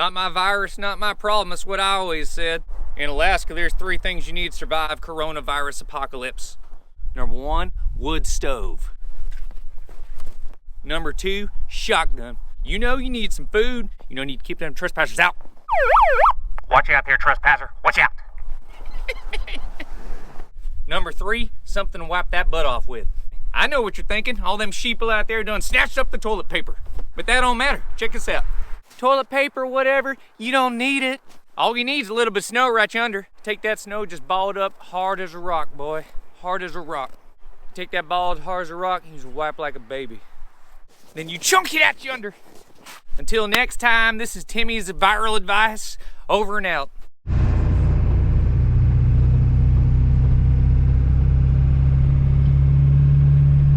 Not my virus, not my problem. That's what I always said. In Alaska, there's 3 things you need to survive coronavirus apocalypse. Number 1, wood stove. Number 2, shotgun. You know you need some food. You know you need to keep them trespassers out. Watch out there, trespasser. Watch out. Number 3, something to wipe that butt off with. I know what you're thinking. All them sheeple out there done snatched up the toilet paper. But that don't matter. Check this out. Toilet paper, whatever, you don't need it. All you need is a little bit of snow right yonder. Take that snow, just ball it up hard as a rock, boy. Hard as a rock. Take that ball as hard as a rock and you just wipe like a baby. Then you chunk it out yonder. Until next time, this is Timmy's viral advice. Over and out.